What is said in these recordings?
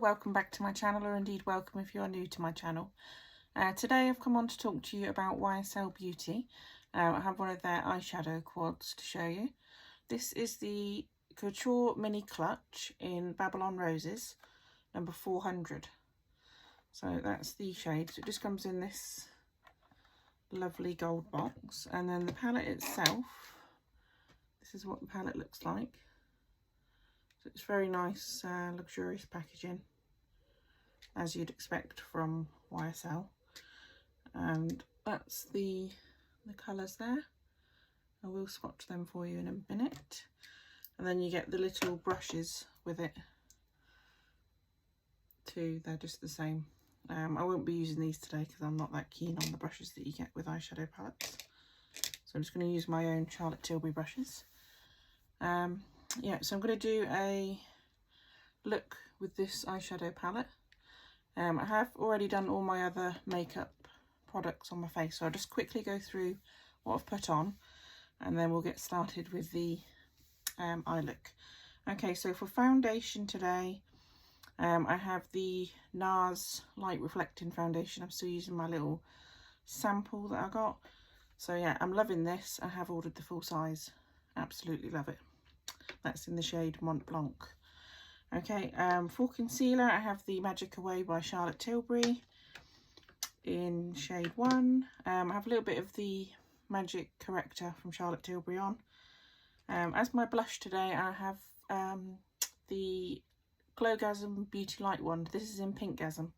welcome back to my channel, or indeed welcome if you are new to my channel. Today I've come on to talk to you about YSL Beauty. I have one of their eyeshadow quads to show you. This is the Couture Mini Clutch in Babylon Roses, number 400. So that's the shade. So it just comes in this lovely gold box, and then the palette itself, this is what the palette looks like. So it's very nice, luxurious packaging, as you'd expect from YSL. And that's the colours there. I will swatch them for you in a minute. And then you get the little brushes with it too. They're just the same. I won't be using these today because I'm not that keen on the brushes that you get with eyeshadow palettes. So I'm just going to use my own Charlotte Tilbury brushes. Yeah, so I'm going to do a look with this eyeshadow palette. I have already done all my other makeup products on my face, so I'll just quickly go through what I've put on and then we'll get started with the eye look. Okay, so for foundation today, I have the NARS Light Reflecting Foundation. I'm still using my little sample that I got. So yeah, I'm loving this. I have ordered the full size. Absolutely love it. That's in the shade Mont Blanc. Okay, for concealer, I have the Magic Away by Charlotte Tilbury in shade 1. I have a little bit of the Magic Corrector from Charlotte Tilbury on. As my blush today, I have the Glowgasm Beauty Light one. This is in Pinkgasm.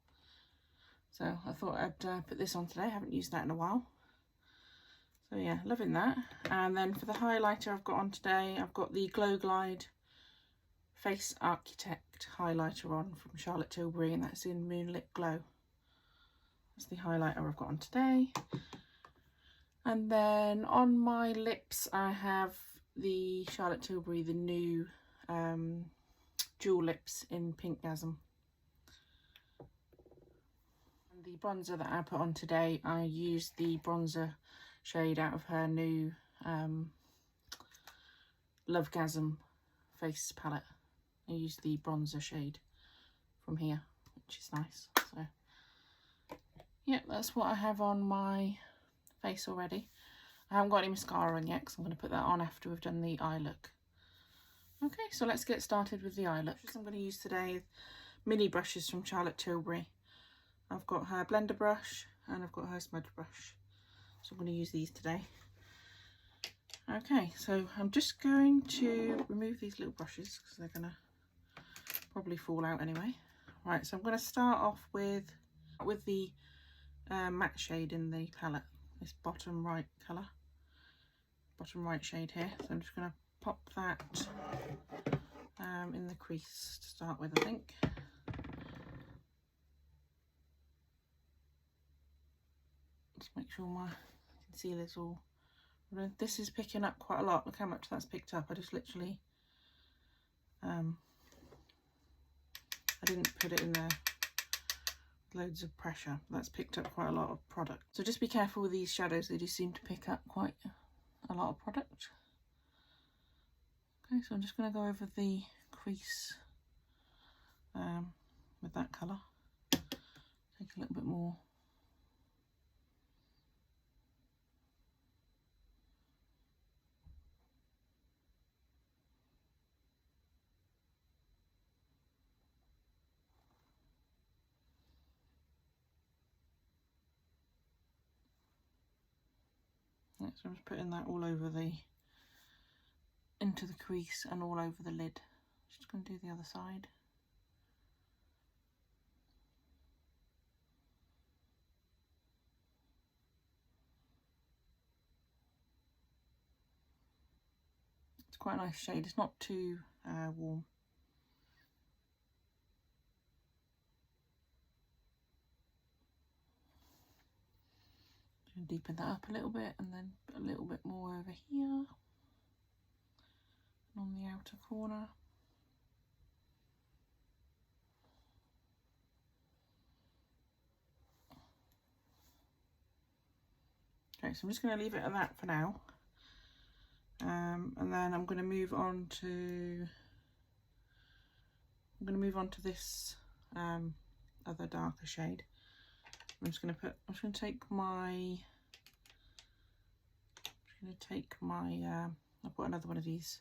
So I thought I'd put this on today. I haven't used that in a while. So yeah, loving that. And then for the highlighter I've got on today, I've got the Glow Glide Face Architect highlighter on from Charlotte Tilbury, and that's in Moonlit Glow. That's the highlighter I've got on today. And then on my lips I have the Charlotte Tilbury, the new Jewel Lips in Pinkgasm. And the bronzer that I put on today, I used the bronzer shade out of her new Lovegasm face palette. I used the bronzer shade from here, which is nice. So yeah, that's what I have on my face already. I haven't got any mascara on yet because I'm going to put that on after we've done the eye look. Okay, so let's get started with the eye look. I'm going to use today mini brushes from Charlotte Tilbury. I've got her blender brush and I've got her smudge brush. So I'm going to use these today. Okay, so I'm just going to remove these little brushes because they're going to probably fall out anyway. Right, so I'm going to start off with the matte shade in the palette, this bottom right colour, bottom right shade here. So I'm just going to pop that in the crease to start with, I think. Just make sure my concealer's all. This is picking up quite a lot. Look how much that's picked up. I just literally I didn't put it in there with loads of pressure. That's picked up quite a lot of product. So just be careful with these shadows. They do seem to pick up quite a lot of product. Okay, so I'm just going to go over the crease with that colour. Take a little bit more. Yeah, so I'm just putting that all over into the crease and all over the lid. Just going to do the other side. It's quite a nice shade. It's not too warm. Deepen that up a little bit and then put a little bit more over here on the outer corner. Okay, so I'm just going to leave it at that for now, and then I'm going to move on to this other darker shade. I'm just going to take my I've got another one of these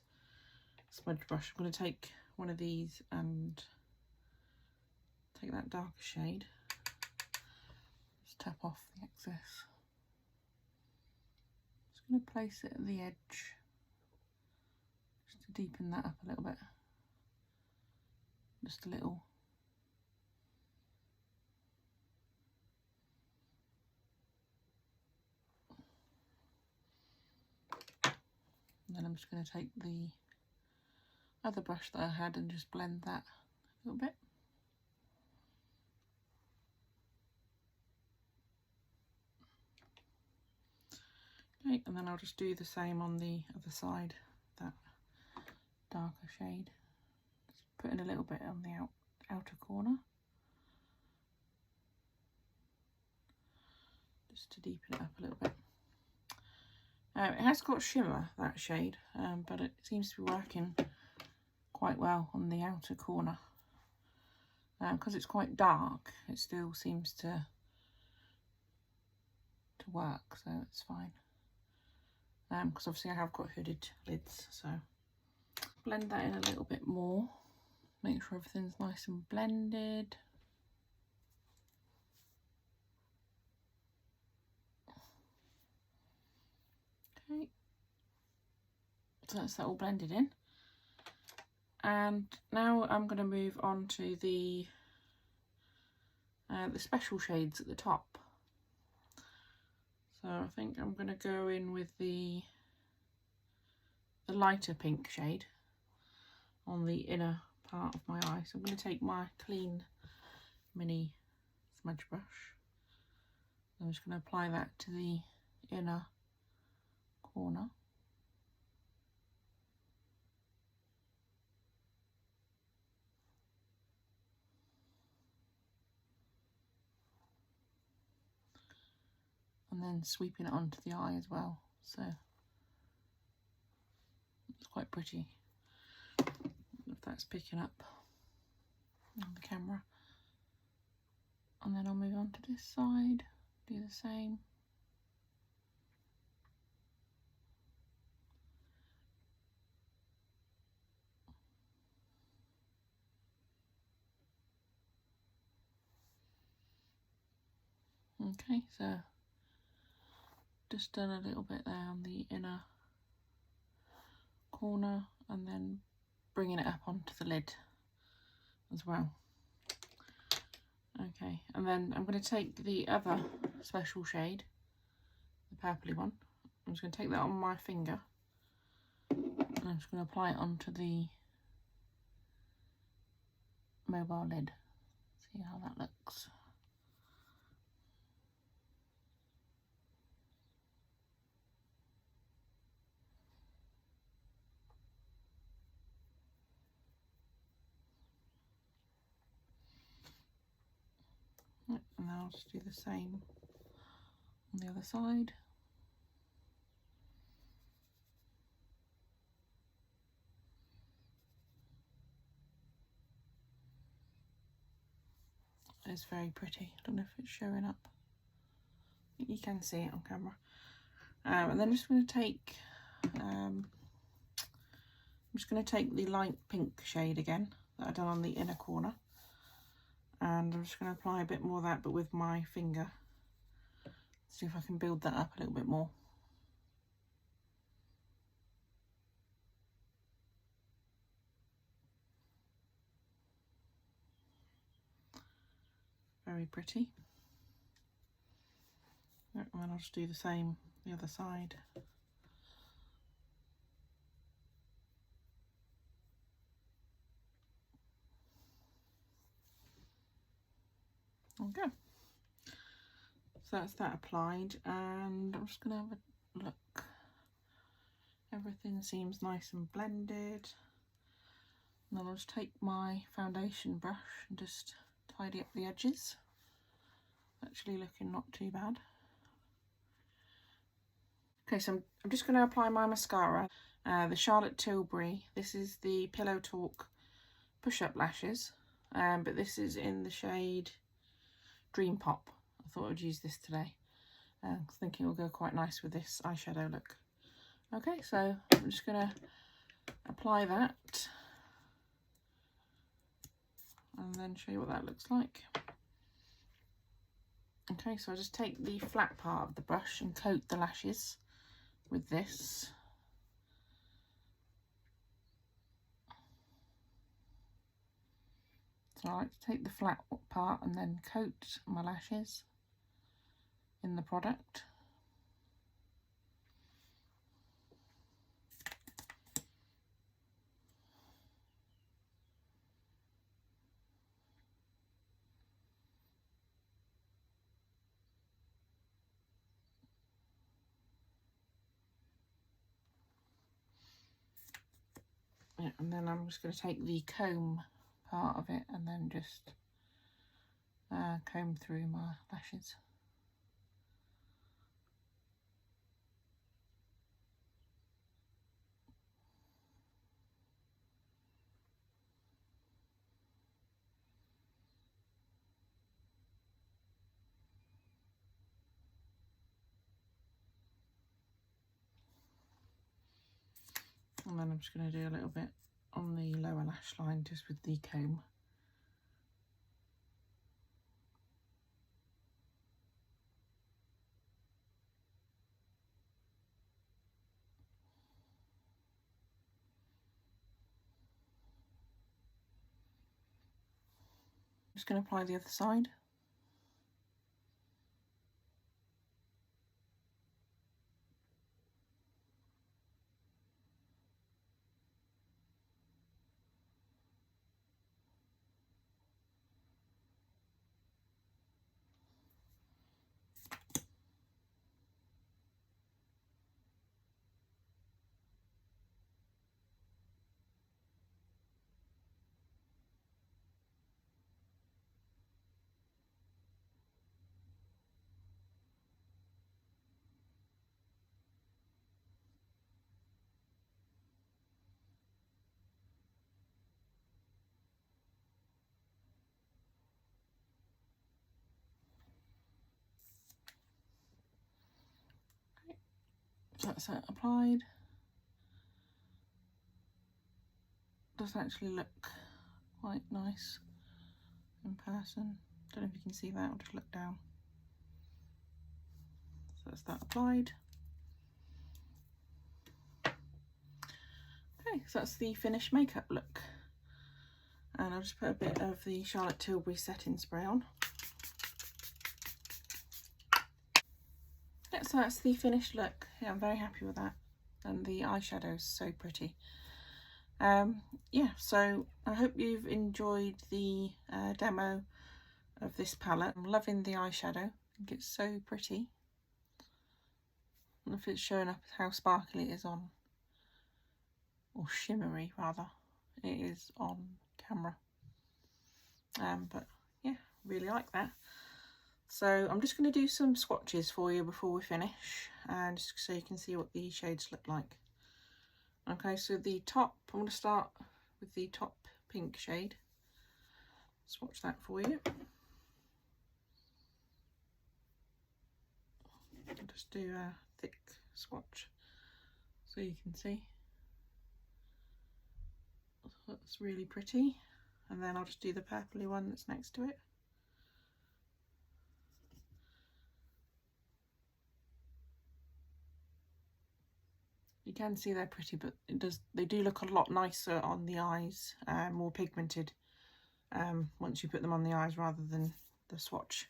smudge brush. I'm going to take one of these and take that darker shade. Just tap off the excess. Just going to place it at the edge, just to deepen that up a little bit. Just a little. And then I'm just going to take the other brush that I had and just blend that a little bit. Okay, and then I'll just do the same on the other side, that darker shade. Just put in a little bit on the outer corner, just to deepen it up a little bit. It has got shimmer, that shade, but it seems to be working quite well on the outer corner. Because it's quite dark, it still seems to work, so it's fine. Because obviously I have got hooded lids, so blend that in a little bit more. Make sure everything's nice and blended. Okay, so that's that all blended in. And now I'm going to move on to the special shades at the top. So I think I'm going to go in with the lighter pink shade on the inner part of my eye. So I'm going to take my clean mini smudge brush. I'm just going to apply that to the inner corner. And then sweeping it onto the eye as well, so it's quite pretty. If that's picking up on the camera. And then I'll move on to this side, do the same. Okay, so just done a little bit there on the inner corner, and then bringing it up onto the lid as well. Okay, and then I'm going to take the other special shade, the purpley one. I'm just going to take that on my finger, and I'm just going to apply it onto the mobile lid. See how that looks. And now I'll just do the same on the other side. It's very pretty. I don't know if it's showing up. You can see it on camera. And then I'm just going to take the light pink shade again that I've done on the inner corner, and I'm just going to apply a bit more of that, but with my finger. See if I can build that up a little bit more. Very pretty. And then I'll just do the same the other side. Okay. So that's that applied, and I'm just going to have a look. Everything seems nice and blended. And then I'll just take my foundation brush and just tidy up the edges. Actually looking not too bad. Okay, so I'm just going to apply my mascara, the Charlotte Tilbury. This is the Pillow Talk Push-Up Lashes. but this is in the shade Dream Pop. I thought I'd use this today. I was thinking it will go quite nice with this eyeshadow look. Okay, so I'm just going to apply that and then show you what that looks like. Okay, so I just take the flat part of the brush and coat the lashes with this. So I like to take the flat part and then coat my lashes in the product. Yeah, and then I'm just going to take the comb part of it and then just comb through my lashes. And then I'm just going to do a little bit on the lower lash line just with the comb. Just going to apply the other side. So that's it applied. Does actually look quite nice in person. Don't know if you can see that, I'll just look down. So that's that applied. Okay, so that's the finished makeup look. And I'll just put a bit of the Charlotte Tilbury setting spray on. Yeah, so that's the finished look. Yeah, I'm very happy with that. And the eyeshadow is so pretty. Yeah, so I hope you've enjoyed the demo of this palette. I'm loving the eyeshadow. I think it's so pretty. I don't know if it's showing up how sparkly it is on, or shimmery rather, it is on camera. But yeah, really like that. So I'm just going to do some swatches for you before we finish, and just so you can see what the shades look like. Okay, so the top, I'm going to start with the top pink shade. Swatch that for you. I'll just do a thick swatch so you can see. That's really pretty. And then I'll just do the purpley one that's next to it. You can see they're pretty, but they do look a lot nicer on the eyes, more pigmented once you put them on the eyes rather than the swatch.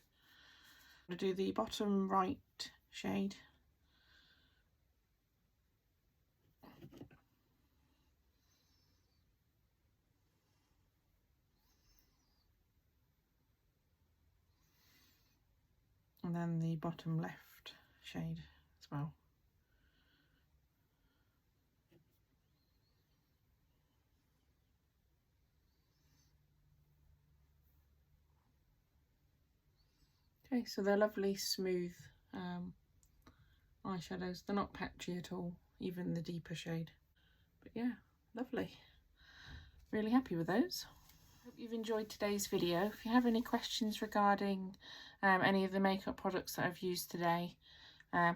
I'm going to do the bottom right shade. And then the bottom left shade as well. Okay, so they're lovely, smooth eyeshadows. They're not patchy at all, even the deeper shade. But yeah, lovely. Really happy with those. Hope You've enjoyed today's video. If you have any questions regarding any of the makeup products that I've used today,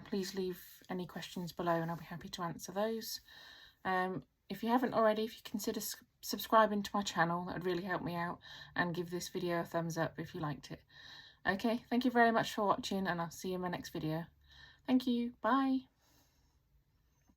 please leave any questions below and I'll be happy to answer those. If you haven't already, if you consider subscribing to my channel, that would really help me out, and give this video a thumbs up if you liked it. Okay, thank you very much for watching, and I'll see you in my next video. Thank you, bye.